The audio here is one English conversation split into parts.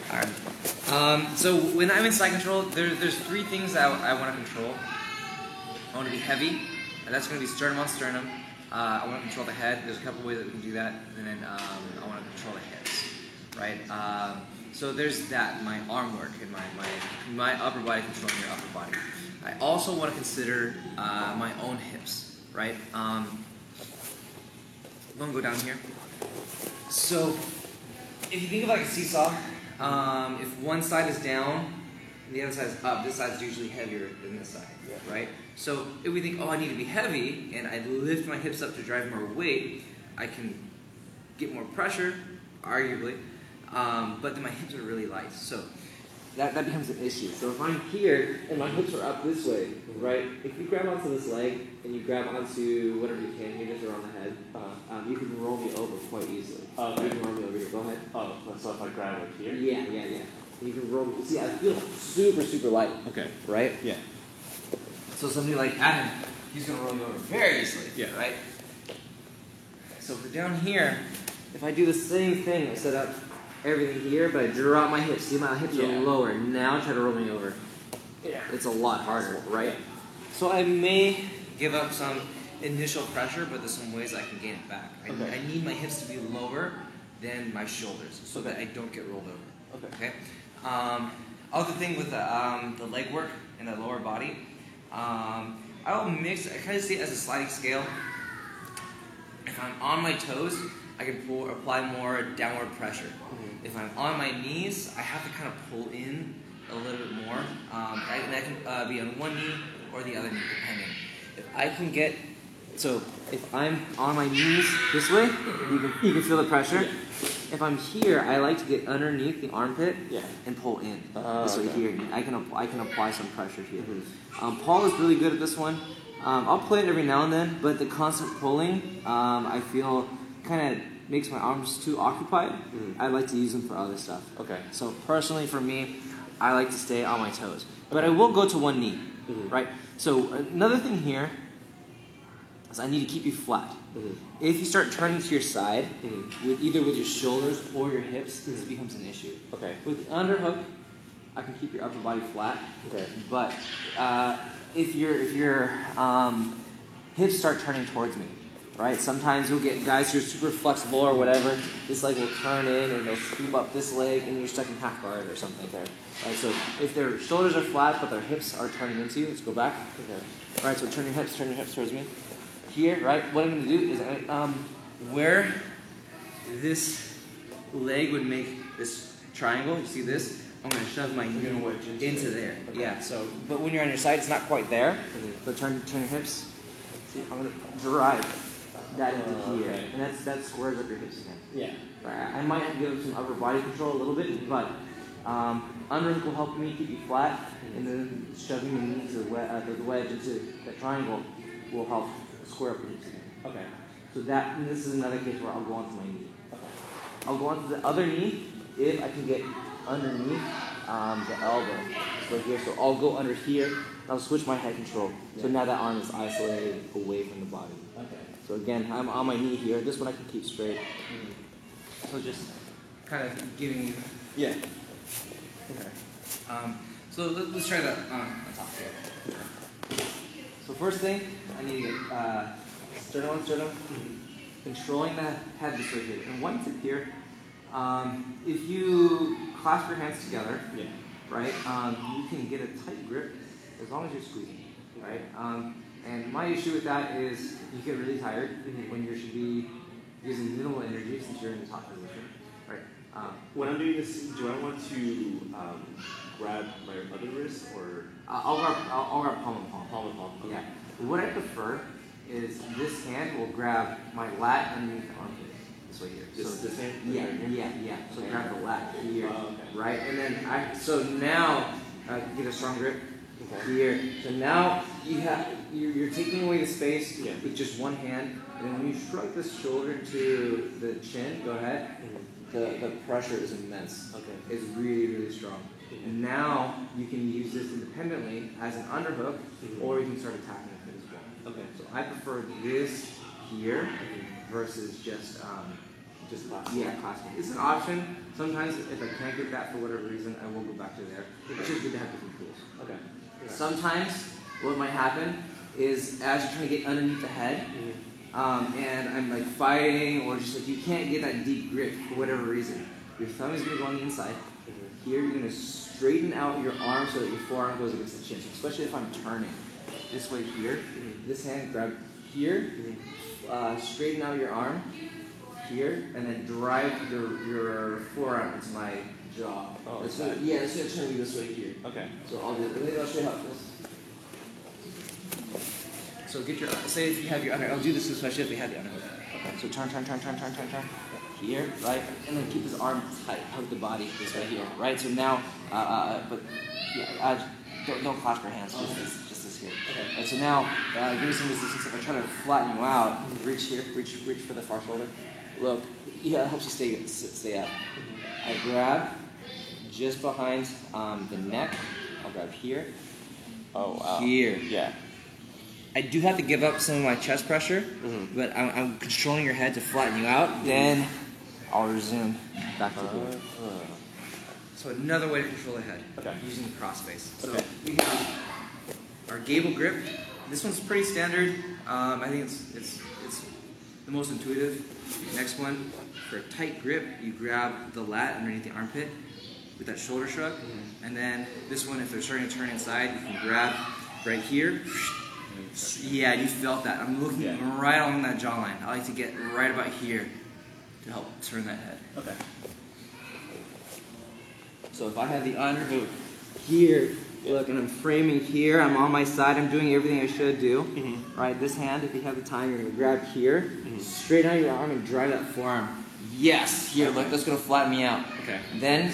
Alright. So when I'm in side control, there's three things that I want to control. I want to be heavy, and that's going to be sternum on sternum. I want to control the head. There's a couple ways that we can do that, and then I want to control the hips, right? So there's that, my arm work and my upper body, controlling your upper body. I also want to consider my own hips, right? I'm going to go down here. So if you think of like a seesaw, if one side is down and the other side is up, this side is usually heavier than this side, right? So if we think, oh, I need to be heavy, and I lift my hips up to drive more weight, I can get more pressure, arguably, but then my hips are really light. So that becomes an issue. So if I'm here and my hips are up this way, right? If you grab onto this leg and you grab onto whatever you can, here, just around the head, you can roll me over quite easily. You can roll me over here. Go ahead. Oh, so if I grab it here? Yeah. You can roll me. See, I feel super light. Okay. Right? Yeah. So somebody like Adam, he's going to roll me over very easily. Yeah. Right? So if we're down here, if I do the same thing, I set up everything here, but I drop my hips. See, my hips are lower. Now try to roll me over. Yeah. It's a lot harder, right? So I may give up some initial pressure, but there's some ways I can gain it back. I need my hips to be lower than my shoulders so that I don't get rolled over. Okay. Other thing with the leg work and the lower body, I'll mix. I kind of see it as a sliding scale. If I'm on my toes, I can apply more downward pressure. If I'm on my knees, I have to kind of pull in a little bit more. And that can be on one knee or the other knee, depending. If I can get, so if I'm on my knees this way, you can feel the pressure. Yeah. If I'm here, I like to get underneath the armpit and pull in. This way here, I can apply some pressure here. Paul is really good at this one. I'll play it every now and then, but the constant pulling, I feel kind of makes my arms too occupied. I like to use them for other stuff. Okay. So personally, for me, I like to stay on my toes, but I will go to one knee, right? So another thing here is I need to keep you flat. If you start turning to your side, either with your shoulders or your hips, this becomes an issue. Okay. With the underhook, I can keep your upper body flat. Okay. But if your hips start turning towards me, right? Sometimes you'll get guys who are super flexible or whatever. This leg will turn in and they'll scoop up this leg and you're stuck in half guard or something there. Right? So if their shoulders are flat but their hips are turning into you, let's go back. Okay. All right, so turn your hips towards me. Here, right? What I'm going to do is where this leg would make this triangle, you see this? I'm going to shove my knee into there. Okay. Yeah. So, but when you're on your side, it's not quite there. But turn your hips. See, I'm going to drive that into here, and that squares up your hips again. Yeah. Right. I might give some upper body control a little bit, but underhook will help me keep you flat, and then shoving your knee to the wedge into that triangle will help square up your hips again. Okay. So this is another case where I'll go onto my knee. Okay. I'll go onto the other knee if I can get underneath the elbow. So here, so I'll go under here. I'll switch my head control. Yeah. So now that arm is isolated away from the body. Okay. So again, I'm on my knee here. This one I can keep straight. So just kind of giving you. Yeah. Okay. So let's try that on top here. So first thing, I need to get sternum on sternum, controlling the head this way here. And one tip here, if you clasp your hands together, right, you can get a tight grip as long as you're squeezing, right? And my issue with that is you get really tired when you should be using minimal energy since you're in the top position, right? When I'm doing this, do I want to grab my other wrist or? I'll grab palm and palm. Palm and palm. Okay. Yeah. What I prefer is this hand will grab my lat underneath the armpit. This way here. This hand? Yeah. So grab the lat here, right? And then so now get a strong grip here. So now you're taking away the space with just one hand, and then when you shrug the shoulder to the chin, go ahead. The pressure is immense. Okay. It's really strong. And now you can use this independently as an underhook, or you can start attacking it as well. Okay. So I prefer this here versus just Just clasp. Yeah, clasping. It's an option. Sometimes if I can't get that for whatever reason, I will go back to there. It's just good to have different tools. Okay. Yeah. Sometimes what might happen is as you're trying to get underneath the head, and I'm like fighting, or just like you can't get that deep grip for whatever reason. Your thumb is going to go on the inside. Here you're going to straighten out your arm so that your forearm goes against the chin. So especially if I'm turning this way here, this hand grab here, straighten out your arm here, and then drive your forearm into my jaw. Oh, it's gonna turn me this way here. Okay. So I'll do it. Maybe I'll show you how it feels. So get your, say if you have your underhook, I'll do this especially if we have the underhook. Okay. So turn. Here, right? And then keep this arm tight, hug the body this way here, right? So now, don't clasp your hands, just this here. Okay. Right, so now, give me some resistance. If I try to flatten you out, reach here, reach for the far shoulder. Look, yeah, it helps you stay up. I grab just behind the neck. I'll grab here. Oh, wow. Here. Yeah. I do have to give up some of my chest pressure, but I'm controlling your head to flatten you out. Then I'll resume back to here. So another way to control the head, using the cross face. So we have our gable grip. This one's pretty standard. I think it's the most intuitive. Next one, for a tight grip, you grab the lat underneath the armpit with that shoulder shrug. And then this one, if they're starting to turn inside, you can grab right here. Yeah, you felt that. I'm looking right along that jawline. I like to get right about here to help turn that head. Okay. So if I have the underhook here, look, and I'm framing here, I'm on my side, I'm doing everything I should do. Right, this hand, if you have the time, you're going to grab here, straighten out your arm and drive that forearm. Yes, here, look, that's going to flatten me out. Okay. Then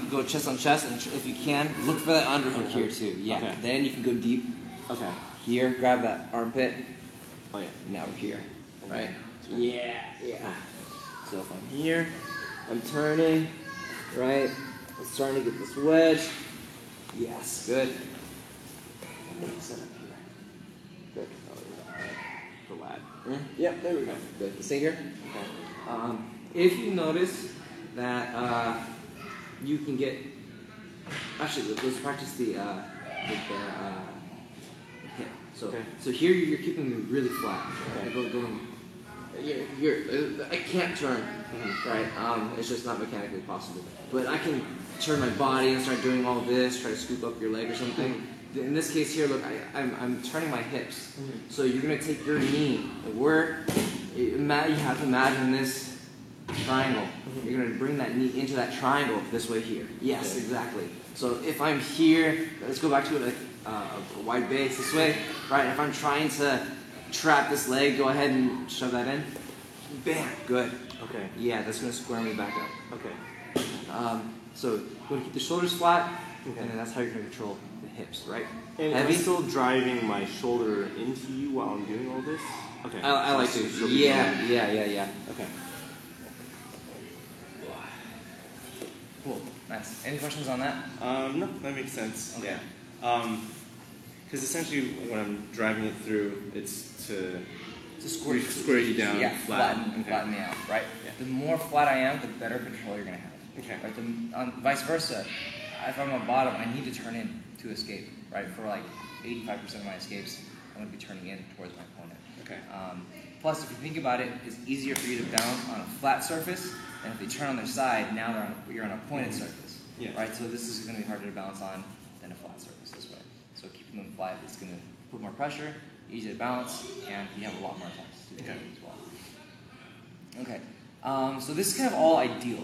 go chest on chest, and if you can, look for that underhook here too. Yeah. Okay. Then you can go deep. Okay. Here, grab that armpit. Oh yeah. Now we're here. Right? Yeah. So if I'm here, I'm turning, right? I'm starting to get this wedge. Yes, good. And then set up here. Good. The lat. Yep, there we go. Good. Stay here. Okay. If you notice that you can get, actually, let's practice the hip. So here you're keeping me really flat. I can't turn, right? It's just not mechanically possible. But I can turn my body and start doing all this, try to scoop up your leg or something. In this case here, look, I'm turning my hips. So you're gonna take your knee. You have to imagine this triangle. You're gonna bring that knee into that triangle this way here. Yes, exactly. So if I'm here, let's go back to it like a wide base this way, right? If I'm trying to trap this leg, go ahead and shove that in. Bam, good. Okay. Yeah, that's gonna square me back up. Okay. So you want to keep the shoulders flat, and then that's how you're gonna control the hips, right? And am I still driving my shoulder into you while I'm doing all this? Okay. I like to. Yeah. Okay. Cool. Nice. Any questions on that? No, that makes sense. Okay. Yeah. Because essentially, when I'm driving it through, it's to square you down, flatten me out, right? Yeah. The more flat I am, the better control you're gonna have. Okay. Right? Vice versa. If I'm on bottom, I need to turn in to escape, right? For like 85% of my escapes, I'm gonna be turning in towards my opponent. Okay. Plus, if you think about it, it's easier for you to balance on a flat surface, and if they turn on their side, now you're on a pointed surface, right? So this is going to be harder to balance on than a flat surface this way. So keeping them flat is going to put more pressure, easy to balance, and you have a lot more attacks to do as well. Okay, so this is kind of all ideal,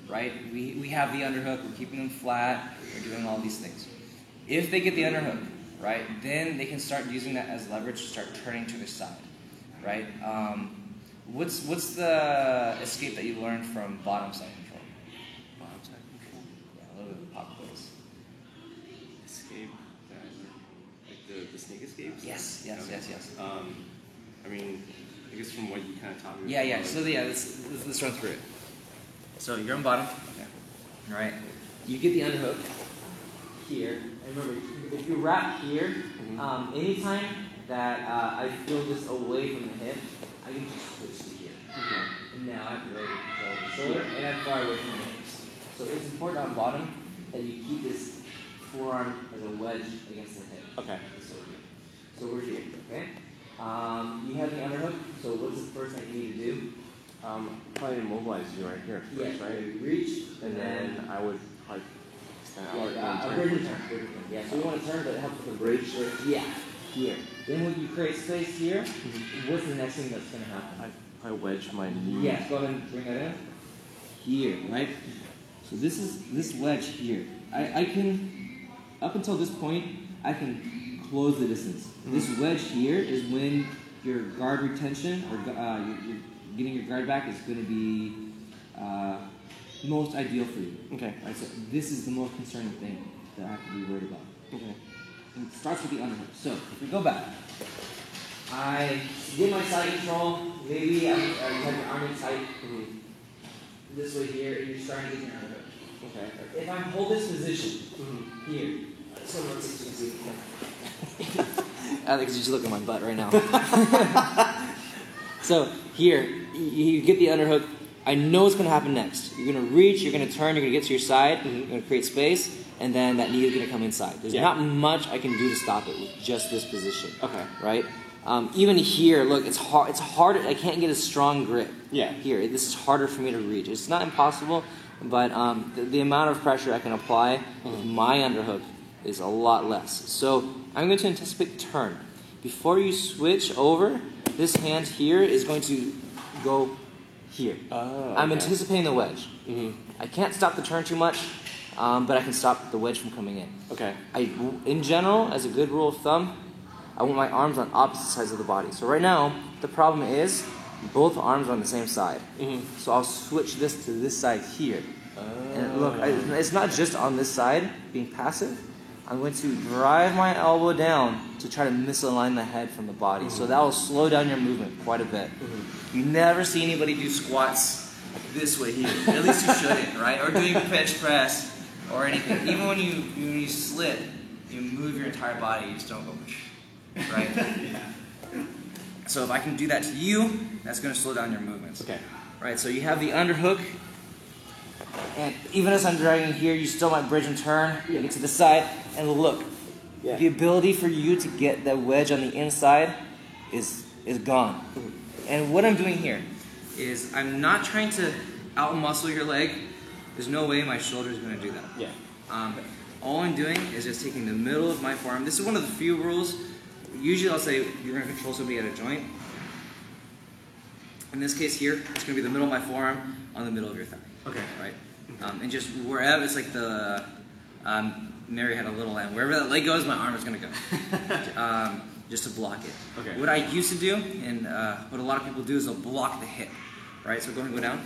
right? We have the underhook, we're keeping them flat, we're doing all these things. If they get the underhook, right, then they can start using that as leverage to start turning to their side, right? What's the escape that you learned from bottom side control? Bottom side control? Yeah, a little bit of pop quiz. Escape, like the snake escapes? Yes. I mean, I guess from what you kind of taught me. Yeah. So let's run through it. So you're on bottom. Okay. All right. You get the underhook here. And remember, if you wrap here, anytime that I feel this away from the hip, I can just switch to here. And now I have to really control the shoulder, and I'm far away from the hips. So it's important on bottom that you keep this forearm as a wedge against the hip. Okay. So we're here, okay? You have the underhook, so what's the first thing you need to do? Probably immobilize you right here first, right? You reach, And then I would like stand out. a bridge and turn. Yeah, so you want to turn, but it helps with the bridge. Yeah, here. Then when you create space here, what's the next thing that's going to happen? I wedge my knee. Yeah, go ahead and bring that in. Here, right? So this is this wedge here. I can, up until this point, I can close the distance. This wedge here is when your guard retention, or you're getting your guard back, is going to be most ideal for you. Okay. Right, so this is the most concerning thing that I have to be worried about. Okay. And it starts with the underhook. So if we go back, I get my side control. Maybe you have your arm in tight this way here, and you're starting to get your underhook. Okay. If I hold this position here, so let's see. Alex, you just look at my butt right now. So here, you get the underhook. I know what's going to happen next. You're going to reach, you're going to turn, you're going to get to your side, you're going to create space, and then that knee is going to come inside. There's not much I can do to stop it with just this position. Okay. Right? Even here, look, it's hard. It's harder. I can't get a strong grip. Yeah. Here, this is harder for me to reach. It's not impossible, but the amount of pressure I can apply with my underhook is a lot less. So I'm going to anticipate turn. Before you switch over, this hand here is going to go here. Oh, I'm anticipating the wedge. I can't stop the turn too much, but I can stop the wedge from coming in. Okay. In general, as a good rule of thumb, I want my arms on opposite sides of the body. So right now, the problem is both arms are on the same side. So I'll switch this to this side here. And look, it's not just on this side, being passive. I'm going to drive my elbow down to try to misalign the head from the body. So that will slow down your movement quite a bit. You never see anybody do squats this way here. At least you shouldn't, right? Or doing bench press or anything. Even when you slip, you move your entire body. You just don't go, right? So if I can do that to you, that's going to slow down your movements. Okay. Right, so you have the underhook. And even as I'm dragging here, you still might bridge and turn. You get to the side, and look. The ability for you to get that wedge on the inside is gone. And what I'm doing here is I'm not trying to out-muscle your leg. There's no way my shoulder is going to do that. Yeah. All I'm doing is just taking the middle of my forearm. This is one of the few rules. Usually I'll say you're going to control somebody at a joint. In this case here, it's going to be the middle of my forearm on the middle of your thigh. Okay. Right? And just wherever, it's like the, Mary had a little lamb. Wherever that leg goes, my arm is going to go. Just to block it. Okay. What I used to do, and what a lot of people do, is they'll block the hip. Right? So go ahead and go down.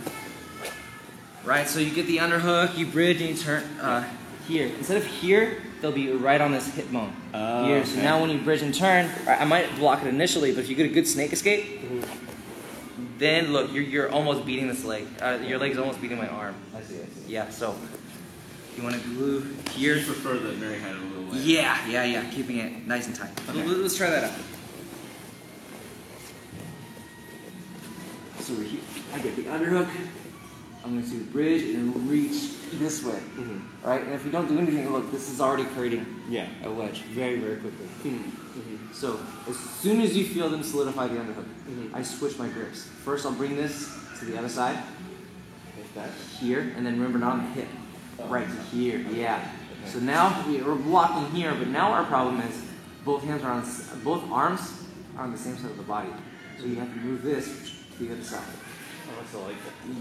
Right? So you get the underhook, you bridge, and you turn here. Instead of here, they'll be right on this hip bone. Here. So now when you bridge and turn, I might block it initially, but if you get a good snake escape, then look, you're almost beating this leg. Your leg's almost beating my arm. I see. Yeah, so you want to glue here. You prefer that Mary had a little leg. Yeah, keeping it nice and tight. Okay. Let's try that out. So we're here. I get the underhook. I'm going to bridge and reach this way. Right? And if you don't do anything, look, this is already creating a wedge very, very quickly. So as soon as you feel them solidify the underhook, I switch my grips. First, I'll bring this to the other side, like that, here, and then remember not on the hip, right to here. Yeah. So now we're blocking here, but now our problem is both arms are on the same side of the body. So you have to move this to the other side.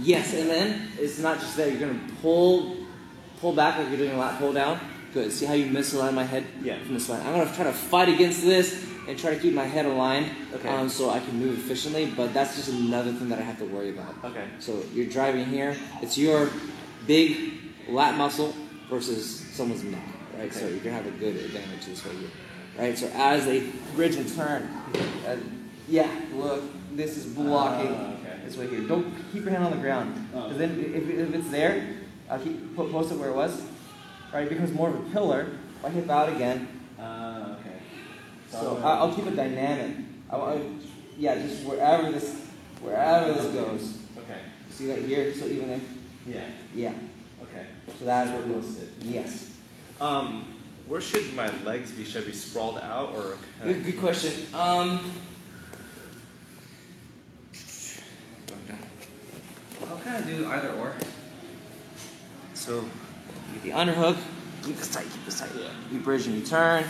Yes, and then it's not just that. You're going to pull back like you're doing a lat pull down. Good. See how you misalign my head from this line? I'm going to try to fight against this and try to keep my head aligned so I can move efficiently, but that's just another thing that I have to worry about. Okay. So you're driving here. It's your big lat muscle versus someone's neck, right? Okay. So you're going to have a good advantage this way here. Right? So as they bridge and turn, look, this is blocking. This way here. Don't keep your hand on the ground. Because then if it's there, I'll post it where it was. Right? It becomes more of a pillar. If I hip out again. So I'll keep it dynamic. Just wherever this goes. Okay. See that here? So even there? Yeah. Yeah. Okay. So that's what We're goes. posted. Yes. Where should my legs be? Should I be sprawled out or? Good question. I'll kind of do either or. So you get the underhook. Keep this tight. Keep this tight. Yeah. You bridge and you turn.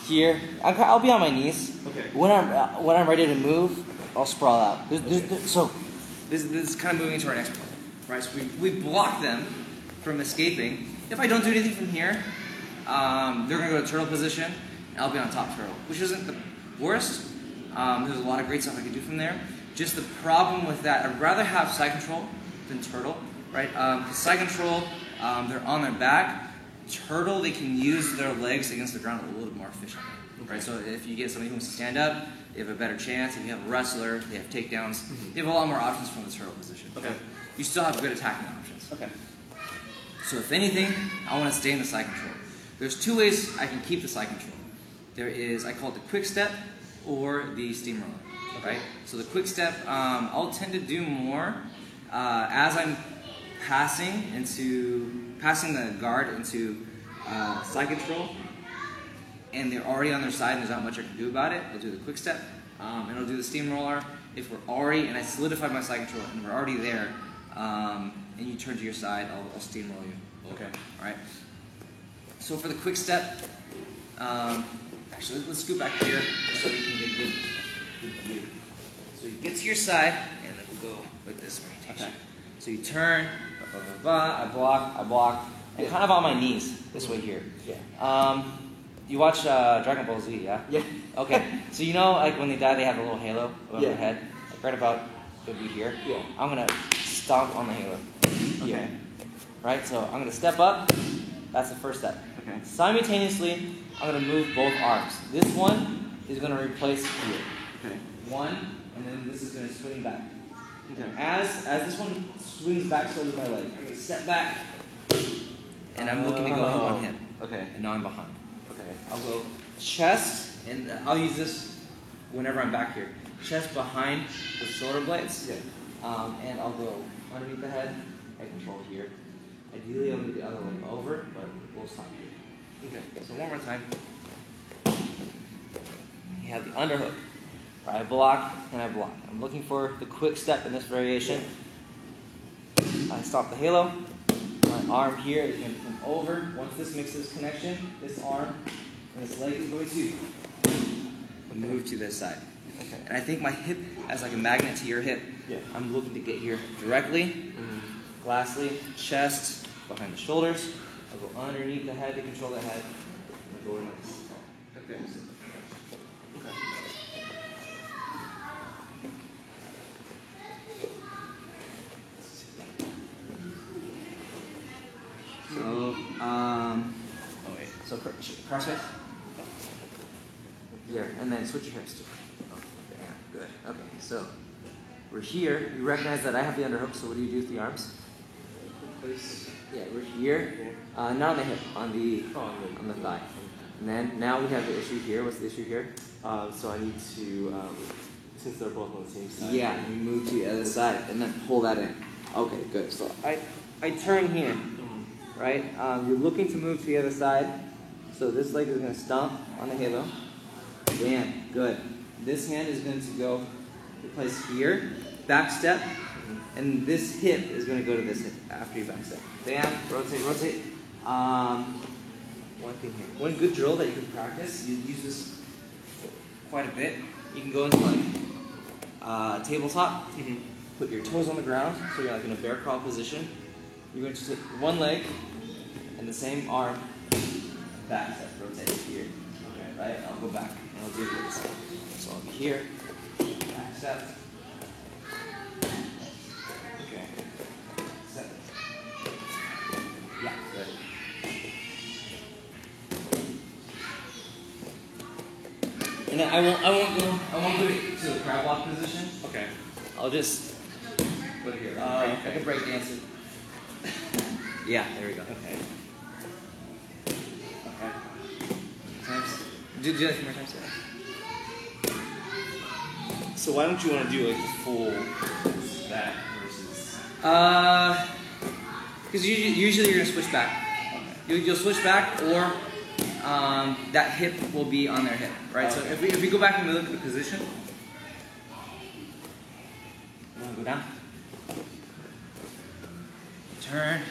Here, I'll be on my knees. Okay. When I'm ready to move, I'll sprawl out. So this is kind of moving into our next point, right? So we block them from escaping. If I don't do anything from here, they're gonna go to turtle position, and I'll be on top turtle, which isn't the worst. There's a lot of great stuff I can do from there. Just the problem with that, I'd rather have side control than turtle, right? Side control, they're on their back. Turtle, they can use their legs against the ground a little bit more efficiently, right? So if you get somebody who wants to stand up, they have a better chance. If you have a wrestler, they have takedowns. They have a lot more options from the turtle position. Okay. You still have good attacking options. Okay. So if anything, I want to stay in the side control. There's two ways I can keep the side control. There is, I call it the quick step or the steamroller, right? So the quick step, I'll tend to do more as I'm passing the guard into side control, and they're already on their side and there's not much I can do about it. I'll do the quick step, and I'll do the steamroller. If we're already, and I solidified my side control and we're already there, and you turn to your side, I'll steamroll you. Okay. All right. So for the quick step, actually let's scoot back here so you can get good view. So you get to your side, and then we'll go like this orientation. Okay. So you turn, I block, and kind of on my knees, this way here. Yeah. You watch Dragon Ball Z, yeah? Yeah. Okay, so you know like when they die they have a little halo above Yeah. their head? Like right about, it'll be here. Yeah. I'm going to stomp on the halo. Okay. Right, so I'm going to step up, that's the first step. Okay. Simultaneously, I'm going to move both arms. This one is going to replace here. Okay. One, and then this is going to swing back. Okay. As this one swings back, so does my leg. I'm going to step back, and I'm looking to go on him. Okay. And now I'm behind. Okay. I'll go chest, and I'll use this whenever I'm back here. Chest behind the shoulder blades. Yeah. And I'll go underneath the head, head control here. Ideally, I'll move the other one over, but we'll stop here. Okay. So one more time. You have the underhook. Right, I block and I block. I'm looking for the quick step in this variation. I stop the halo. My arm here is going to come over. Once this makes this connection, this arm and this leg is going to move to this side. Okay. And I think my hip as like a magnet to your hip. Yeah. I'm looking to get here directly. Lastly, chest behind the shoulders. I'll go underneath the head to control the head. And go like this. Okay. So, Oh wait. so cross face. Here, and then switch your hips too. Oh, yeah, good. Okay, so we're here. You recognize that I have the underhook, so what do you do with the arms? Place. Yeah, we're here. Not on the hip, on the on the thigh. And then now we have the issue here. What's the issue here? So I need to, since they're both on the same side. Yeah, and you move to the other side and then pull that in. Okay, good. So I turn here, right? You're looking to move to the other side. So this leg is going to stomp on the halo. Bam, good. This hand is going to go to place here, back step, and this hip is going to go to this hip after you back step. Bam, rotate. One thing here. One good drill that you can practice, you use this quite a bit. You can go into like tabletop, put your toes on the ground, so you're like in a bear crawl position. You're going to take one leg and the same arm, back step, rotate here. Okay, right? I'll go back and I'll do this. So I'll be here, back step. Okay. Step. Yeah, good. And then I won't do it to the crab walk position. Okay. I'll just put it here. Okay. I can break dance it. Yeah, there we go. Okay. Times. Do that a few more times. So why don't you want to do like the full that Because usually you're gonna switch back. You'll switch back, or that hip will be on their hip, right? So if we go back and we look at the position, go down, turn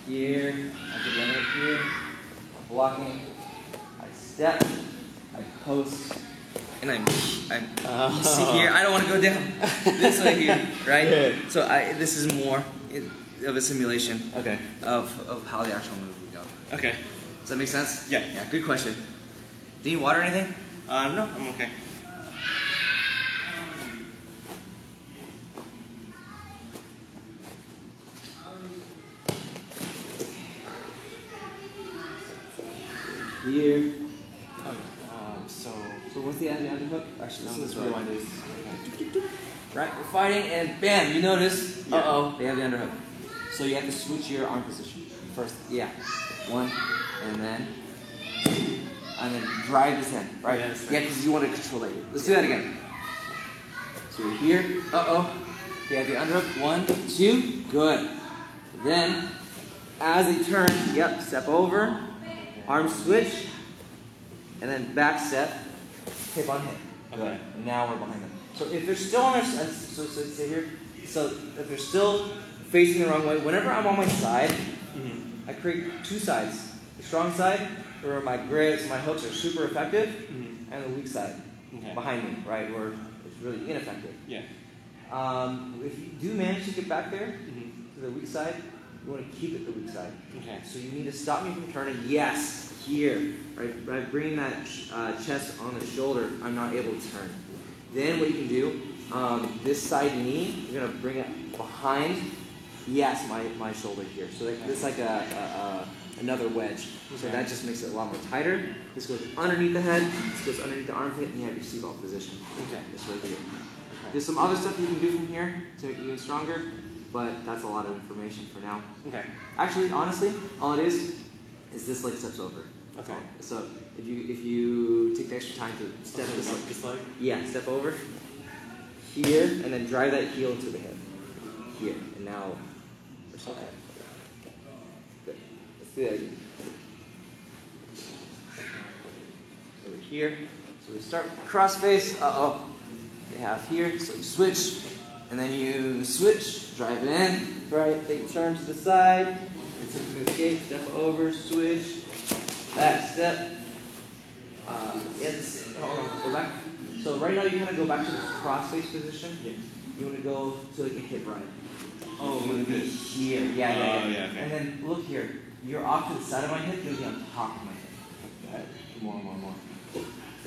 here, I get one hip here, blocking, I step, I post, and I'm see here, I don't want to go down this way here, right? Yeah. So this is more of a simulation Okay. of how the actual move would go. Okay. Does that make sense? Yeah. Yeah, good question. Do you need water or anything? No, I'm okay. Here. So So what's the underhook? Actually, this no, is that's rewind right. is. Right, we're fighting, and bam, you notice, Yeah. uh-oh, they have the underhook. So you have to switch your arm position first. Yeah. One, and then two, and then drive this in. Right. Yeah, that's right. Yeah, because you want to control that. Let's do that again. So you're here. Uh-oh. They have the underhook. 1, 2. Good. Then, as they turn, yep, step over, arm switch, and then back step, hip on hip. Okay. Now we're behind them. So if they're still on their so stay here. So if they're still facing the wrong way, whenever I'm on my side, I create two sides. The strong side, where my grips, my hooks are super effective, and the weak side Okay. behind me, right, where it's really ineffective. Yeah. If you do manage to get back there to the weak side, you want to keep it the weak side. Okay. So you need to stop me from turning. Yes, here, right. By bringing that chest on the shoulder, I'm not able to turn. Then what you can do, this side knee, you're gonna bring it behind. Yes, my shoulder here. So it's like another wedge. So Okay. that just makes it a lot more tighter. This goes underneath the head. This goes underneath the armpit, and you have your seatbelt position. Okay. This right here. There's some other stuff you can do from here to make it even stronger, but that's a lot of information for now. Okay. Actually, honestly, all it is this leg steps over. Okay. So if you take the extra time to step This leg? yeah, step over here, and then drive that heel into the hip here, and now we're still okay. Good. Let's do that again. Over here. So we start cross face. You have here. So you switch, and then you switch, drive it in, right? Take a turn to the side. It's a escape. Step over, switch, back step. Hold on, go back. So right now you want to go back to this cross face position. Yeah. You want to go to like a hip ride. Oh, You want to be here. Yeah. Oh, yeah, okay. And then look here. You're off to the side of my hip. You'll be on top of my hip. That. More.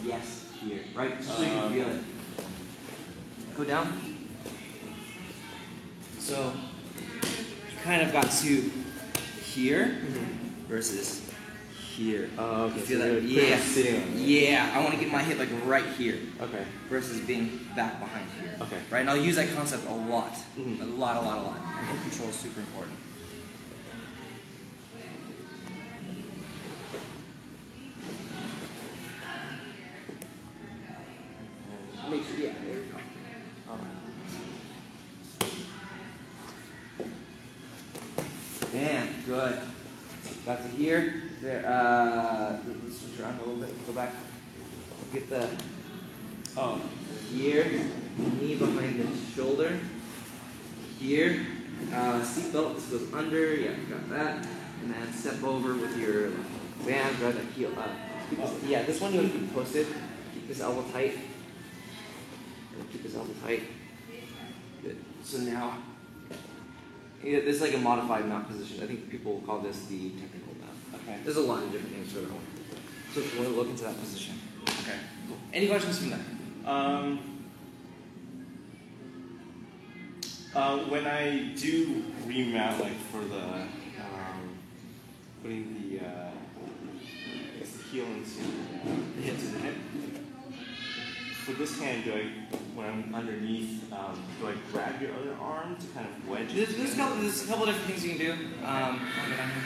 Yes, here. Right? Just so you can feel it. Go down. So you kind of got to here versus here. Oh, okay. You feel so that? you're pretty Yeah. much sitting on it. Yeah. I want to get my hip like right here Okay. versus being back behind here. Okay. Right? And I'll use that concept a lot. Mhm. A lot. Hip control is super important. Make sure, yeah, there you go. Bam, good. Got to here. There, let's switch around a little bit. Go back. Get the here, knee behind the shoulder. Here, seatbelt. This goes under. Yeah, got that. And then step over with your band. Drive that heel up. Yeah, this one you want to keep posted. Keep this elbow tight. And keep this elbow tight. Good. So now, yeah, this is like a modified mount position. I think people will call this the technical mount. Okay. There's a lot of different names for that one. So if you want to look into that position. Okay, cool. Any questions from that? When I do remount, like for the putting the I guess the heel into the hip. For this hand, when I'm underneath, do I grab your other arm to kind of wedge it? There's a couple different things you can do. I'll go down here.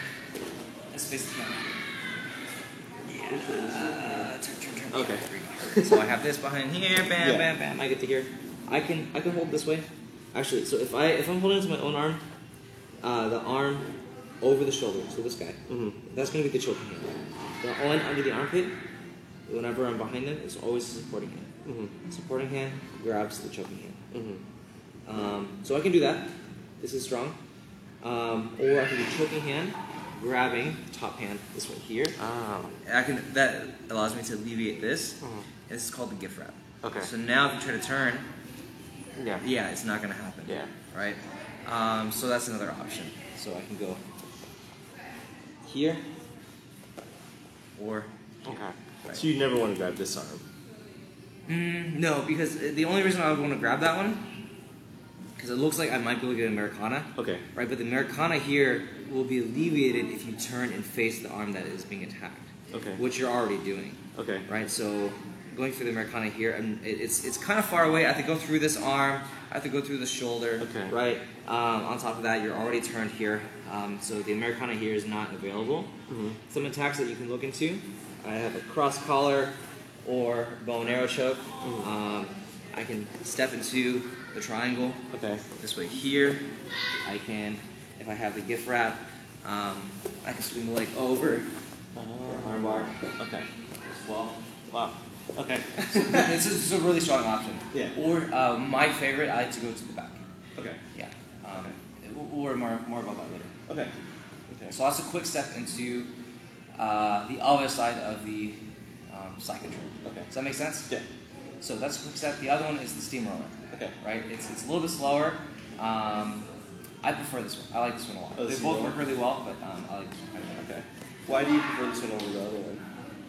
Let's face the camera. Yeah. Turn. Okay. So I have this behind here. Bam, Yeah. bam, bam. I get to here. I can hold this way. Actually, so if I'm holding to my own arm, the arm over the shoulder, so this guy, that's going to be the choking hand. The one under the armpit, whenever I'm behind them, is always the supporting hand. Supporting hand grabs the choking hand. So I can do that. This is strong. Or I can do choking hand, grabbing top hand this way here. That allows me to alleviate this. This is called the gift wrap. Okay. So now if you try to turn, Yeah. it's not going to happen. Yeah. Right? So that's another option. So I can go here or Okay. Right. So you never want to grab this arm. no, because the only reason I would want to grab that one, because it looks like I might be able to get an Americana. Okay. Right, but the Americana here will be alleviated if you turn and face the arm that is being attacked. Okay. Which you're already doing. Okay. Right, so going through the Americana here, and it's kind of far away. I have to go through this arm. I have to go through the shoulder. Okay. Right. On top of that, you're already turned here. So the Americana here is not available. Some attacks that you can look into. I have a cross collar or bow and arrow choke. I can step into the triangle. Okay. This way here. I can, if I have the gift wrap, I can swing the leg over. Arm bar. Okay. As well. Wow. Okay. This is a really strong option. Yeah. Or my favorite, I like to go to the back. Okay. Yeah. Or more about that later. Okay. Okay. So that's a quick step into the other side of the side control. Okay. Does that make sense? Yeah. So that's a quick step. The other one is the steamroller. Okay. Right? It's a little bit slower. I prefer this one. I like this one a lot. Oh, the They both steamroller? work really well, but I like this one quite a bit. Okay. Why do you prefer this one over the other one?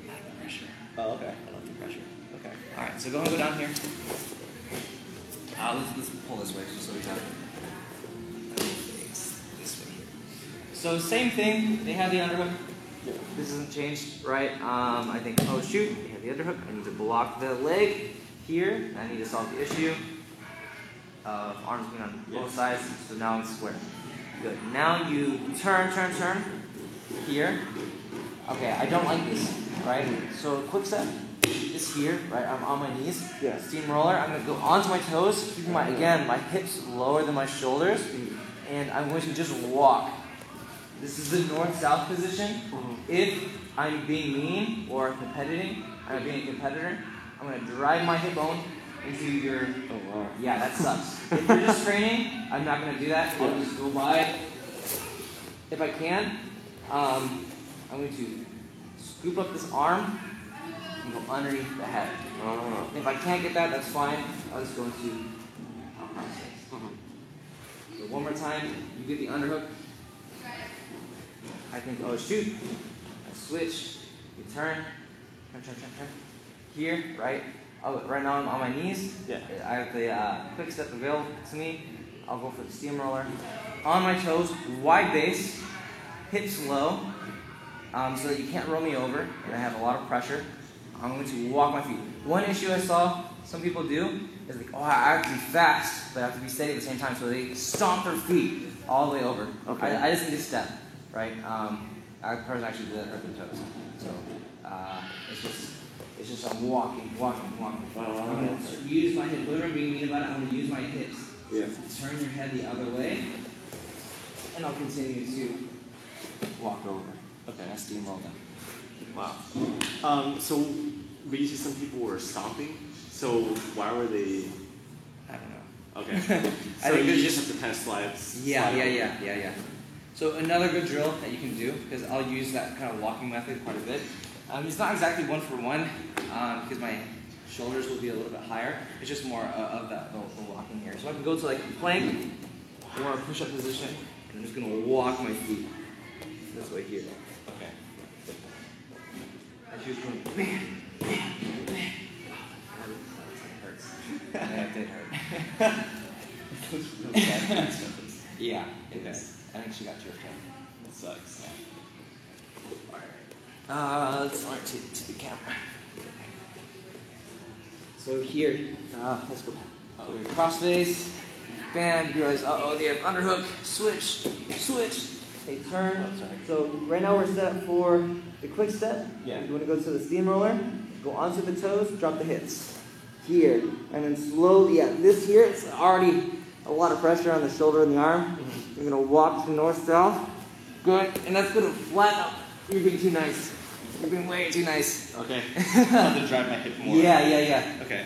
I like the pressure. Oh, okay. I love the pressure. Okay. All right, so go ahead and go down here. Let's pull this way just so we got this way here. So same thing. They have the underhook. Yeah. This hasn't changed, right? I think, oh shoot, they have the underhook. I need to block the leg here. I need to solve the issue of arms being on both sides. So now it's square. Good. Now you turn here. Okay, I don't like this, right? So quick step is here, right? I'm on my knees. Yeah. Steamroller. I'm going to go onto my toes, keeping my hips lower than my shoulders, and I'm going to just walk. This is the north-south position. If I'm being mean or competing, I'm being a competitor, I'm going to drive my hip bone into your... Oh, wow. Yeah, that sucks. If you're just training, I'm not going to do that. I'll just go by. If I can, I'm going to scoop up this arm and go underneath the head. If I can't get that, that's fine. I'll just go into So one more time, you get the underhook. I think, oh shoot. I switch, you turn. Here, right? Oh, right now I'm on my knees. Yeah. I have the quick step available to me. I'll go for the steamroller. On my toes, wide base, hips low, so that you can't roll me over, and I have a lot of pressure. I'm going to walk my feet. One issue I saw some people do is like, oh, I have to be fast, but I have to be steady at the same time, so they stomp their feet all the way over. Okay. I just need to step, right? Our person actually did that hurt their toes. So it's just I'm walking. I'm going to use my hips. Whatever I'm being mean about it, I'm going to use my hips. Yeah. Turn your head the other way, and I'll continue to walk over. Okay. And I steamroll them. Wow. So we see some people were stomping. So why were they? I don't know. Okay. I So think you it's just have to kind of slide. Yeah. So another good drill that you can do, because I'll use that kind of walking method quite a bit. It's not exactly one for one, because my shoulders will be a little bit higher. It's just more of the walking here. So I can go to like a plank or a push-up position, and I'm just going to walk my feet this way here. Okay. And she was going, man. That hurts. Yeah, it did hurt. Yeah, it does. I think she got your turn. That sucks. Let's start to the camera. So here, let's go. Cross face, bam, you realize, they have underhook, switch, they turn. So right now we're set for the quick step. Yeah. You want to go to the steamroller, go onto the toes, drop the hips. Here, and then slowly, this here, it's already a lot of pressure on the shoulder and the arm. You're going to walk to north-south. Good. And that's going to flatten up. You're being too nice. You're being way too nice. Okay. I have to drive my hip more. Yeah. Okay.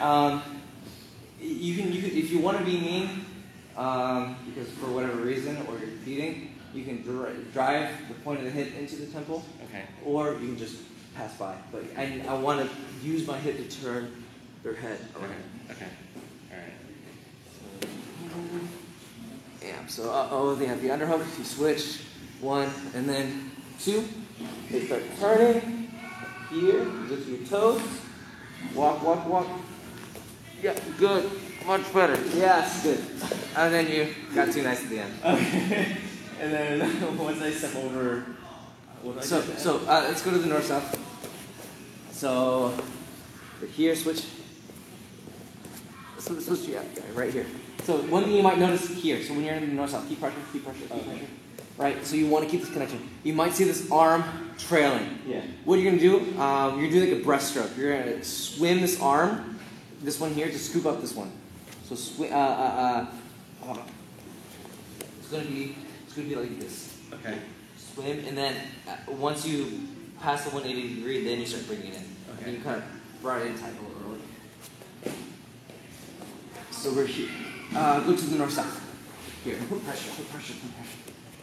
You can if you want to be mean, because for whatever reason, or you're competing, you can drive the point of the hip into the temple. Okay. Or you can just pass by. But I want to use my hip to turn their head around. Okay. All right. Yeah. So they have the underhook. You switch 1 and then 2. They start turning. Here, you go to your toes. Walk. Yeah, good. Much better. Yes, good. And then you got too nice at the end. Okay. And then once I step over, what do I do? So let's go to the north-south. So here, switch. Switch, yeah, right here. So one thing you might notice here. So when you're in the north-south, keep pressure. Okay. Right. So you want to keep this connection. You might see this arm trailing. Yeah. What you're gonna do? You're doing like a breaststroke. You're gonna swim this arm, this one here, to scoop up this one. So swim. Hold on. It's gonna be like this. Okay. Swim, and then once you pass the 180 degree, then you start bringing it in. Okay. And you kind of brought it in tight a little early. So we're here. Go to the north south. Here. Put pressure.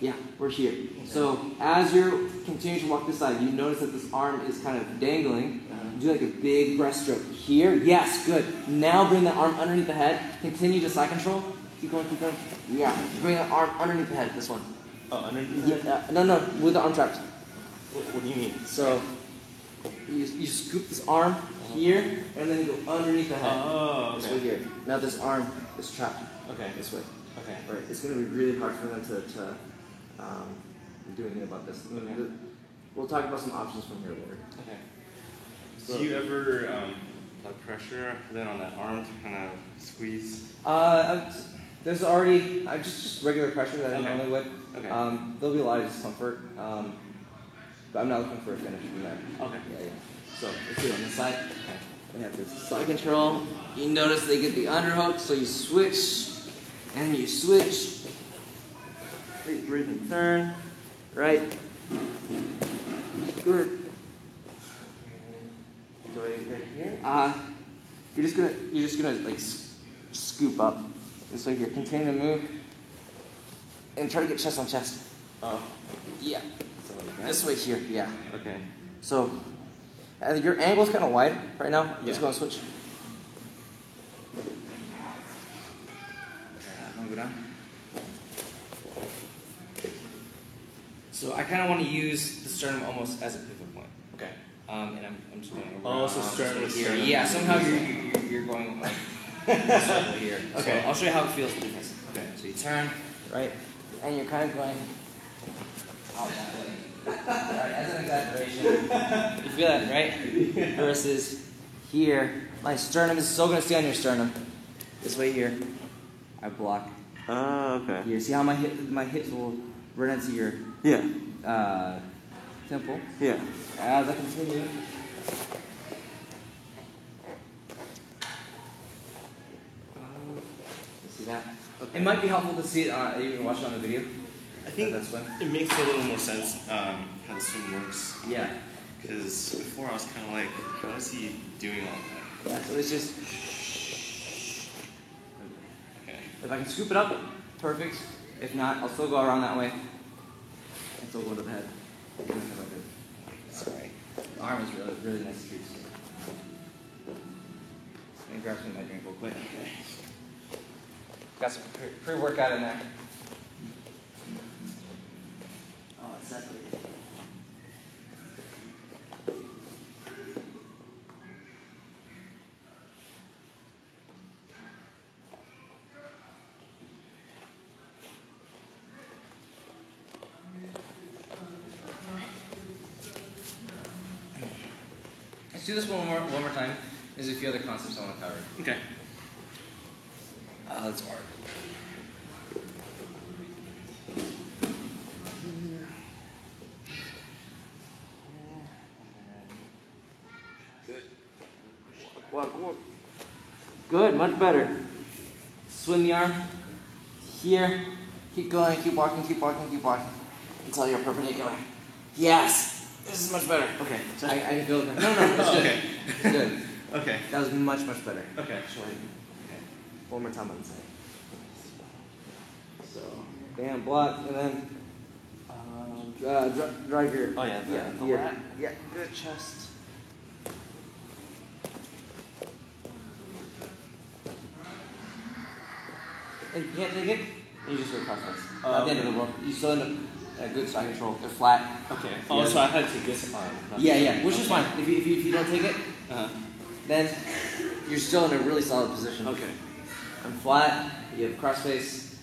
Yeah, we're here. Okay. So as you're continuing to walk this side, you notice that this arm is kind of dangling. Do like a big breaststroke. Here. Yes, good. Now bring that arm underneath the head. Continue to side control. Keep going. Yeah. Bring that arm underneath the head. This one. Oh, underneath? No, with the arm trapped. What do you mean? So you scoop this arm here and then go underneath the head. Oh, okay. This way here. Now this arm is trapped. Okay. This way. Okay. Right. It's going to be really hard for them to do anything about this. Okay. We'll talk about some options from here later. Okay. So, do you ever apply pressure then on that arm to kind of squeeze? There's already just regular pressure that I normally would. Okay. There'll be a lot of discomfort, but I'm not looking for a finish from there. Okay. Yeah. So let's do it on this side. We have this side control. You notice they get the underhook, so you switch, and you switch. Breathe and turn. Right. Good. So right here. You're just gonna like scoop up. This way here. Continue to move. And try to get chest on chest. Oh. Yeah. So like that? This way here. Yeah. Okay. So your angle's kind of wide right now. Let's Yeah. go and switch. Go down. So I kind of want to use the sternum almost as a pivot point. Okay. And I'm just going Oh, around so sternum is here. sternum. Yeah, somehow you're going like this level here. Okay. So I'll show you how it feels the difference. Okay. So you turn, right, and you're kind of going out that way. Right, as an exaggeration. You feel that, right? Versus here, my sternum is still going to stay on your sternum. This way here, I block. Oh, okay. Here, see how my hips will run into your temple. Yeah. As I continue. See that? Okay. It might be helpful to see it. You can watch it on the video. I think that's when. it makes a little more sense how the swim works. Yeah. Because before I was kind of like, how is he doing all that? Yeah. So it's just. Okay. If I can scoop it up, perfect. If not, I'll still go around that way. And still go to the head. Sorry. The arm is really nice to use. Let me grab some of my drink real quick. Got some pre-workout in there. Oh, exactly. Let's do this one more time. There's a few other concepts I want to cover. Okay. Let's start. Good. Walk. Good, much better. Swim the arm. here. Keep going, keep walking, keep walking, keep walking. Until you're perpendicular. Yes! This is much better. Okay. I can feel it. No, it's good. Okay. It's good. Okay. That was much, much better. Okay. Okay. One more time on the side. So, bam, block, and then drive your. Oh yeah, the yeah, lat. yeah, good chest. And you can't take it, you just go crossface. At the end of the world, you still end up at good side control. They're flat. Okay. Yeah. Oh, so I had to take this arm. Yeah, which is fine. If you don't take it, Uh-huh. then you're still in a really solid position. Okay. I'm flat. You have crossface.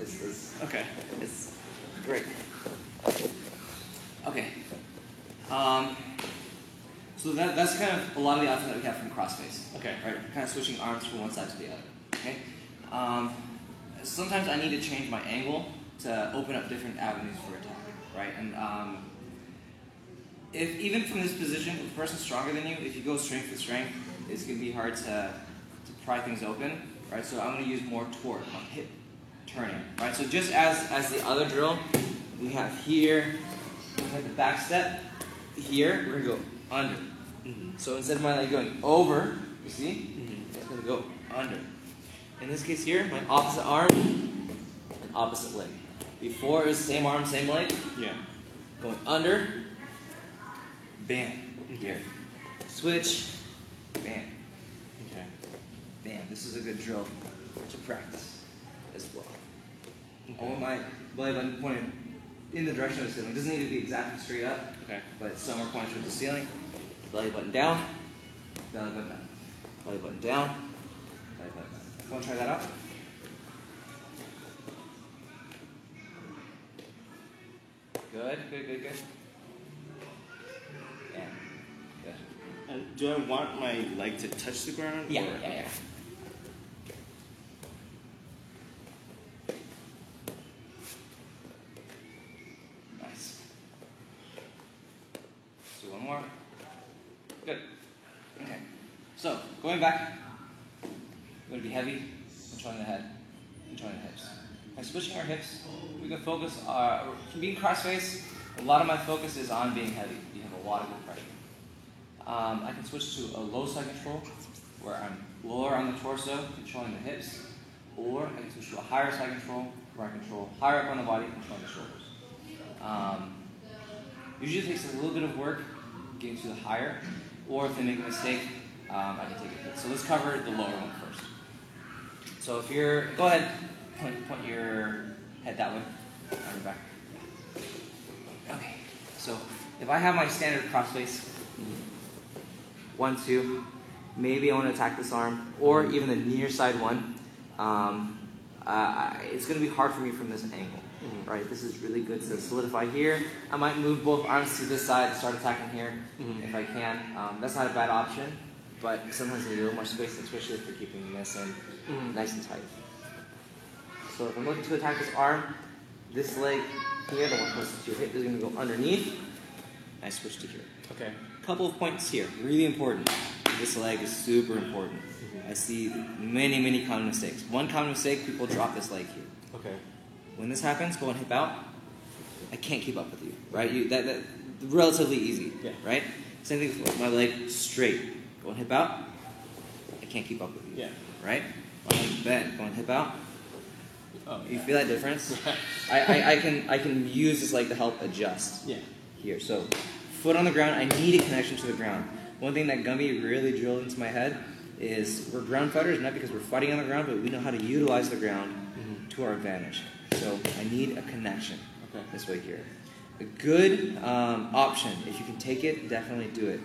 It's Okay. it's great. Okay. So that's kind of a lot of the options that we have from crossface. Okay. Right. Kind of switching arms from one side to the other. Okay. Sometimes I need to change my angle to open up different avenues for attack. Right. And if even from this position, if the person's stronger than you, if you go strength to strength, it's going to be hard to pry things open. Right. So I'm going to use more torque on hip turning. Right. So just as the other drill, we have here, we have the back step. Here, we're going to go under. So instead of my leg going over, you see, it's going to go under. In this case here, my opposite arm and opposite leg. Before it was same arm, same leg. Yeah. Going under, bam, here. Switch, bam, Okay. bam. This is a good drill to practice as well. I Okay. want my belly button pointed in the direction of the ceiling. It doesn't need to be exactly straight up, Okay. but somewhere pointed towards the ceiling. Belly button down, belly button down, belly button down, belly button down. Want to try that out? Good. Yeah. Good. And do I want my leg to touch the ground? Yeah. or- Nice. Let's do one more. Good. Okay. So, going back, I'm going to be heavy, controlling the head, controlling the hips. By switching our hips, we can focus, from being crossface, a lot of my focus is on being heavy. You have a lot of good pressure. I can switch to a low side control, where I'm lower on the torso, controlling the hips, or I can switch to a higher side control, where I control higher up on the body, controlling the shoulders. Usually it takes a little bit of work getting to the higher, or if they make a mistake, I can take it. So let's cover the lower one first. So if you're, go ahead, point your head that way, on your back. Okay, so if I have my standard crossface, 1, 2, maybe I want to attack this arm, or even the near side one, it's going to be hard for me from this angle. Right, this is really good to solidify here. I might move both arms to this side and start attacking here if I can. That's not a bad option, but sometimes you need a little more space, especially if you're keeping this in nice and tight. So if I'm looking to attack this arm, this leg here, the one closest to your hip, is going to go underneath. I switch to here. Okay. Couple of points here, really important. This leg is super important. I see many common mistakes. One common mistake, people drop this leg here. Okay. When this happens, go and hip out. I can't keep up with you, right? That relatively easy, Yeah. right? Same thing with my leg straight. Go and hip out. I can't keep up with you, Yeah. right? My leg bent. Go and hip out. Oh, You yeah. feel that difference? I can use this leg to help adjust. Yeah. Here, so foot on the ground. I need a connection to the ground. One thing that Gumby really drilled into my head is we're ground fighters, not because we're fighting on the ground, but we know how to utilize the ground to our advantage. So I need a connection. Okay. This way here. A good option, if you can take it, definitely do it,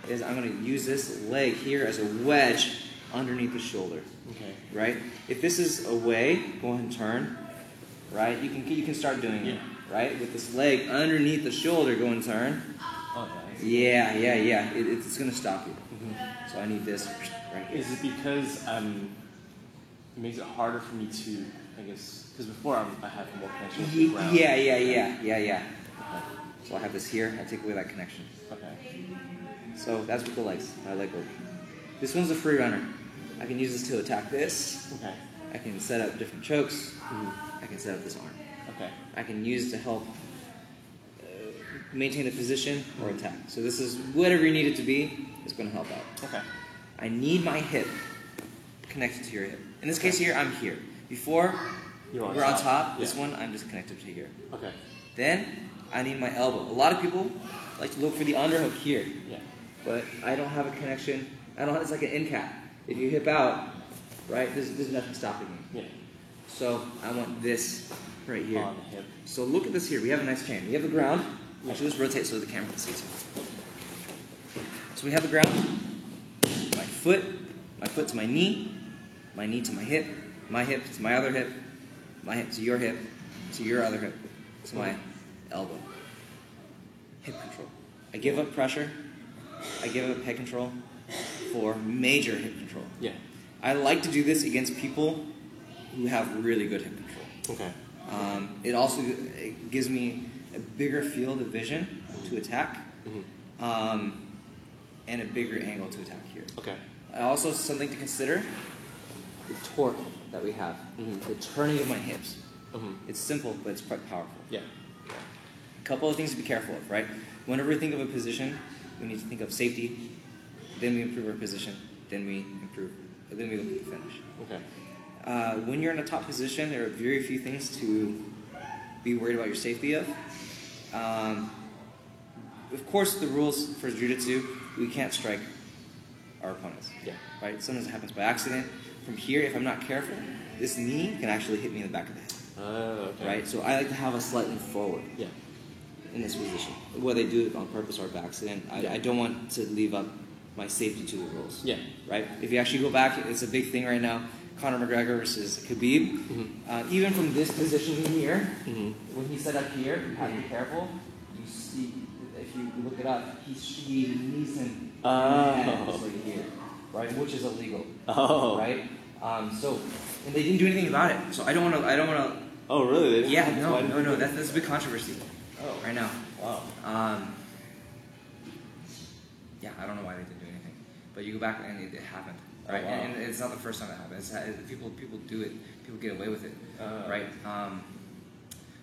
is I'm going to use this leg here as a wedge underneath the shoulder. Okay. Right? If this is away, go ahead and turn. Right? You can start doing it. Right? With this leg underneath the shoulder, go and turn. Oh, nice. Yeah. It's going to stop you. So I need this right here. Is it because it makes it harder for me to, I guess, because before I have more connection with the ground. Yeah. So I have this here. I take away that connection. Okay. So that's with the legs. My leg work. This one's a free runner. I can use this to attack this. Okay. I can set up different chokes. I can set up this arm. Okay. I can use to help maintain the position or attack. So this is whatever you need it to be is going to help out. Okay. I need my hip connected to your hip. In this case here, I'm here. Before, You're we're on top. This Yeah. one, I'm just connected to here. Okay. Then, I need my elbow. A lot of people like to look for the underhook here. Yeah. But I don't have a connection. It's like an end cap. If you hip out, right, there's nothing stopping me. Yeah. So I want this right here. On the hip. So look at this here. We have a nice chain. We have the ground. Actually, let's rotate so the camera can see too. So we have the ground. My foot to my knee to my hip to my other hip, my hip to your other hip, to my elbow. Hip control. I give up pressure. I give up head control for major hip control. Yeah. I like to do this against people who have really good hip control. Okay. It gives me a bigger field of vision to attack, and a bigger angle to attack here. Okay. Also, something to consider: the torque that we have, the turning of my hips. It's simple, but it's quite powerful. Yeah. A couple of things to be careful of, right? Whenever we think of a position, we need to think of safety, then we improve our position, then we look at the finish. Okay. When you're in a top position, there are very few things to be worried about your safety of. Of course, the rules for jiu-jitsu, we can't strike our opponents. Yeah. Right? Sometimes it happens by accident. From here, if I'm not careful, this knee can actually hit me in the back of the head. Okay. Right? So I like to have a slight lean forward Yeah. in this position. Whether they do it on purpose or by accident, I don't want to leave up my safety to the rules. Yeah. Right? If you actually go back, it's a big thing right now. Conor McGregor versus Khabib. Even from this position here, when he's set up here, you have to be careful. You see, if you look it up, he knees him just like here, right? Which is illegal. Oh. Right? And they didn't do anything about it. So I don't want to. Oh, really? They didn't- Yeah, why didn't no. they- That's a big controversy. Oh. Right now. Wow. Yeah, I don't know why they didn't do anything, but you go back and it happened, right? Oh, wow. And it's not the first time it happened. People do it. People get away with it, right?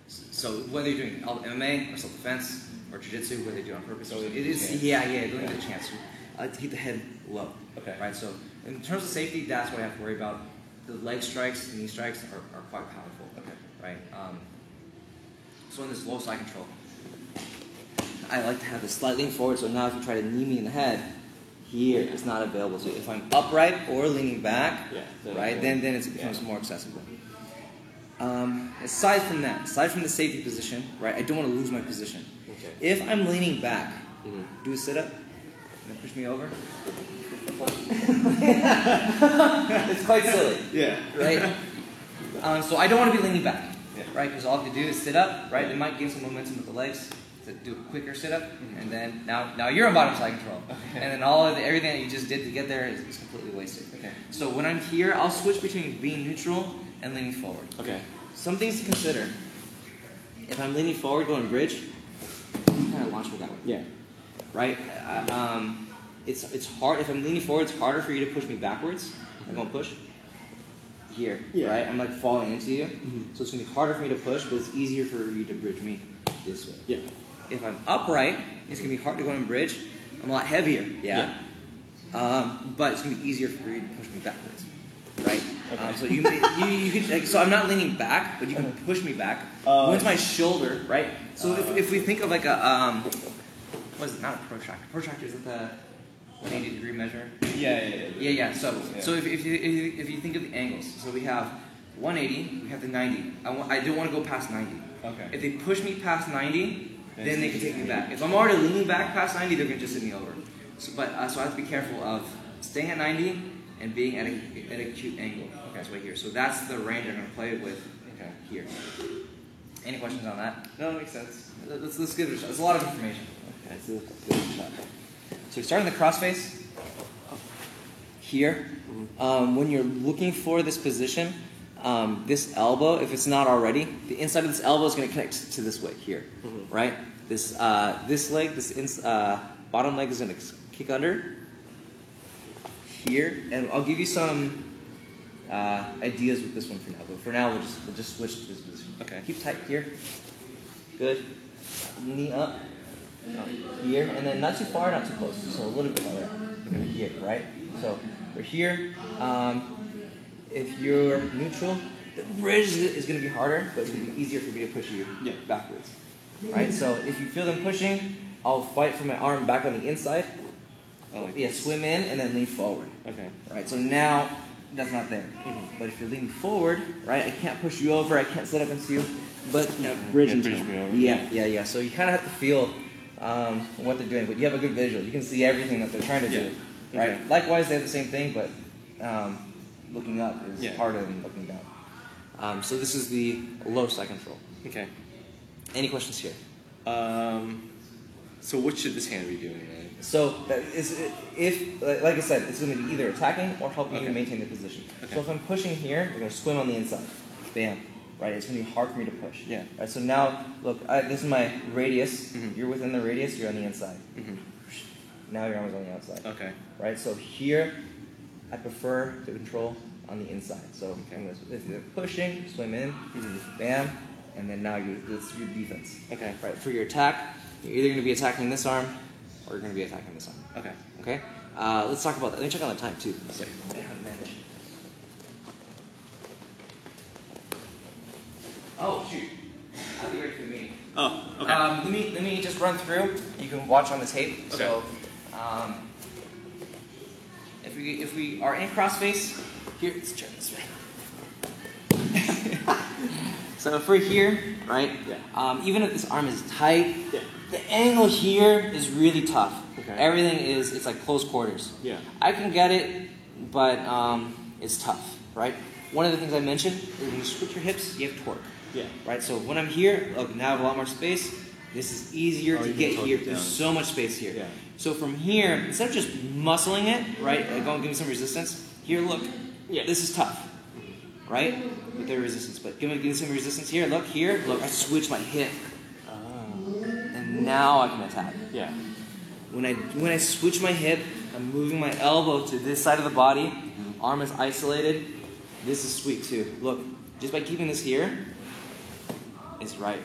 So whether you're doing MMA or self-defense or jiu-jitsu, whether they do it on purpose, So it is. chance. Yeah, don't get a chance. I like to keep the head low. Okay. Right. So in terms of safety, that's what I have to worry about. The leg strikes, the knee strikes are quite powerful. Okay. Right. So in this low side control, I like to have this slight lean forward, so now if you try to knee me in the head, here it's not available. So if I'm upright or leaning back, then it becomes more accessible. Aside from the safety position, right, I don't want to lose my position. Okay. If I'm leaning back, do a sit-up, and then push me over. It's quite silly. Yeah. Right? So I don't want to be leaning back, right? Because all I have to do is sit up, right? It might gain some momentum with the legs to do a quicker sit up, and then now you're on bottom side control, and then everything that you just did to get there is completely wasted. Okay. So when I'm here, I'll switch between being neutral and leaning forward. Okay. Some things to consider. If I'm leaning forward, going bridge, kind of launch me that way. Yeah. Right? It's hard. If I'm leaning forward, it's harder for you to push me backwards. I'm going to push here, right? I'm like falling into you. So it's going to be harder for me to push, but it's easier for you to bridge me this way. Yeah. If I'm upright, it's going to be hard to go in bridge. I'm a lot heavier, but it's going to be easier for you to push me backwards, right? Okay. So you can, so I'm not leaning back, but you can push me back. Once my shoulder, right? So if we think of like a what is it? Not a protractor. Protractor is the 180-degree measure. Yeah. So if you think of the angles, so we have 180, we have the 90. I don't want to go past 90. Okay. If they push me past 90, then they can take me back. If I'm already leaning back past 90, they're going to just sit me over. So I have to be careful of staying at 90 and being at an acute angle. Okay, that's right here. So that's the range I'm going to play with here. Any questions on that? No, it makes sense. Let's give it a shot. It's a lot of information. Okay, so let's give it a shot. So starting the crossface here, when you're looking for this position, this elbow, if it's not already, the inside of this elbow is going to connect to this leg here, right? This leg, bottom leg is going to kick under here, and I'll give you some ideas with this one for now. But for now, we'll just switch to this position. Okay. Keep tight here. Good. Knee up. Here, and then not too far, not too close. So a little bit lower. Here, right? So we're here. If you're neutral, the bridge is going to be harder, but it's going to be easier for me to push you backwards. Right? So if you feel them pushing, I'll fight for my arm back on the inside. Oh, like Yeah, swim in and then lean forward. Okay. Right? So now that's not there. But if you're leaning forward, right, I can't push you over, I can't sit up into you, but bridge Yeah, bridge me over. Yeah. So you kind of have to feel what they're doing, but you have a good visual. You can see everything that they're trying to do. Right? Okay. Likewise, they have the same thing, but looking up is Yeah. harder than looking down. So this is the low side control. Okay. Any questions here? So what should this hand be doing then? So if, like I said, it's going to be either attacking or helping you Okay. maintain the position. Okay. So if I'm pushing here, you're going to swim on the inside. Bam. Right? It's going to be hard for me to push. Yeah. Right? So now, look, this is my radius. Mhm. You're within the radius. You're on the inside. Mm-hmm. Now your arm is on the outside. Okay. Right? So here, I prefer to control on the inside. So I'm gonna, if you're pushing, swim in, bam, and then now it's your defense. Okay. Right? For your attack, you're either going to be attacking this arm or you're going to be attacking this arm. Okay. Okay? Let's talk about that. Let me check on the time too. Okay. Oh shoot! I'll be ready for the meeting. Oh, okay. Let me just run through. You can watch on the tape. Okay. So, if we are in crossface, here, let's turn this way. So if we're here, right? Yeah. Even if this arm is tight, Yeah. the angle here is really tough. Okay. Everything it's like close quarters. Yeah. I can get it, but it's tough, right? One of the things I mentioned is when you switch your hips, you have torque. Yeah. Right, so when I'm here, look, now I have a lot more space. This is easier Oh, to you can get torque here. it down. There's so much space here. Yeah. So from here, instead of just muscling it, right, like give me some resistance. Here, look, Yeah. this is tough, right, with the resistance. But give me some resistance here. Look here, look, I switch my hip, and now I can attack. Yeah. When I switch my hip, I'm moving my elbow to this side of the body. Arm is isolated. This is sweet too. Look, just by keeping this here, it's right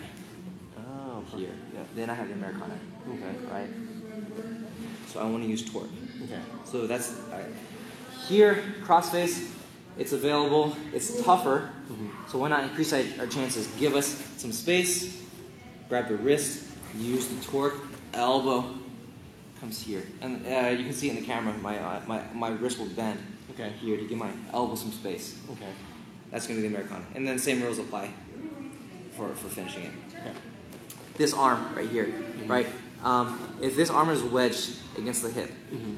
Oh, here. Yeah. Then I have the Americana, Okay. right? So I want to use torque. Okay. So that's here, crossface. It's available. It's tougher. So why not increase our chances? Give us some space. Grab the wrist. Use the torque. Elbow comes here, and you can see it in the camera. My wrist will bend Okay. here to give my elbow some space. Okay. That's going to be the Americana. And then same rules apply for finishing it. Okay. This arm right here, right? If this arm is wedged against the hip,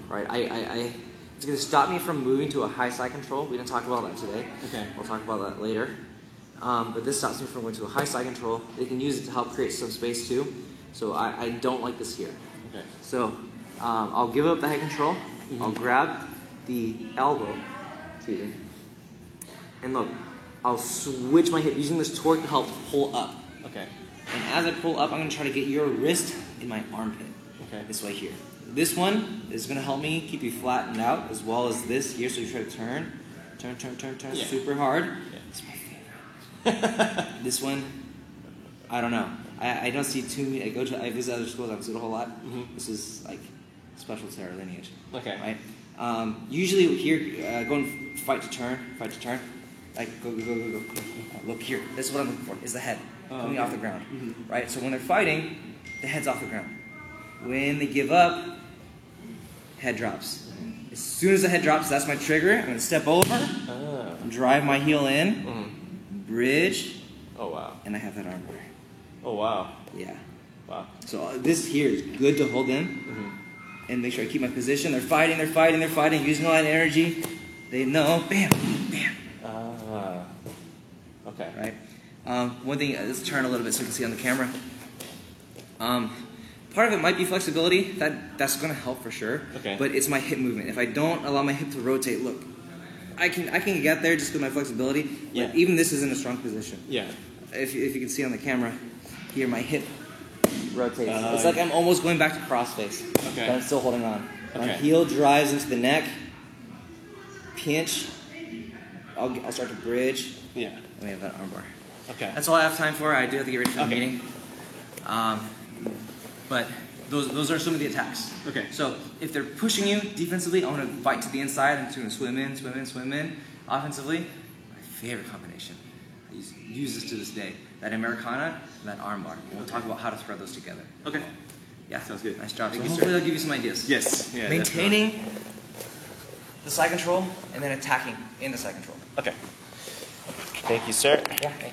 right, it's going to stop me from moving to a high side control. We didn't talk about that today. Okay. We'll talk about that later. But this stops me from going to a high side control. They can use it to help create some space too. So I don't like this here. Okay. So I'll give up the head control. I'll grab the elbow. And look, I'll switch my hip using this torque to help pull up. Okay. And as I pull up, I'm going to try to get your wrist in my armpit. Okay. This way here. This one is going to help me keep you flattened out as well as this here. So you try to turn Yeah. super hard. Yeah. It's my favorite. This one, I don't know. I don't see too many. I visit other schools. I visit a whole lot. This is like special to our lineage. Okay. Right. Usually here, going fight to turn. Like go. Look here. This is what I'm looking for. Is the head coming off the ground. Right. So when they're fighting, the head's off the ground. When they give up, head drops. As soon as the head drops, that's my trigger. I'm going to step over, drive my heel in, bridge, Oh, wow. and I have that arm bar. Oh, wow. Yeah. Wow. So this here is good to hold in and make sure I keep my position. They're fighting, using all that energy. They know, bam, bam. Okay. Right? One thing, let's turn a little bit so you can see on the camera. Part of it might be flexibility. That's going to help for sure. Okay. But it's my hip movement. If I don't allow my hip to rotate, look, I can get there just with my flexibility. Yeah. But even this is in a strong position. Yeah. If you can see on the camera, here my hip rotates. Uh, It's like I'm almost going back to crossface. Okay. But I'm still holding on. My Okay. heel drives into the neck, pinch, I'll start to bridge. Yeah. And we have that armbar. Okay. That's all I have time for. I do have to get ready for the Okay. meeting. But those are some of the attacks. Okay. So if they're pushing you defensively, I want to fight to the inside. I'm just going to swim in, swim in, swim in. Offensively, my favorite combination. I use this to this day. That Americana and that armbar. And we'll talk about how to thread those together. Okay. Yeah. Sounds good. Nice job. Thank So you, hopefully sir. that'll give you some ideas. Yes. Yeah. Maintaining the side control and then attacking in the side control. Okay. Thank you, sir. Yeah, thank you.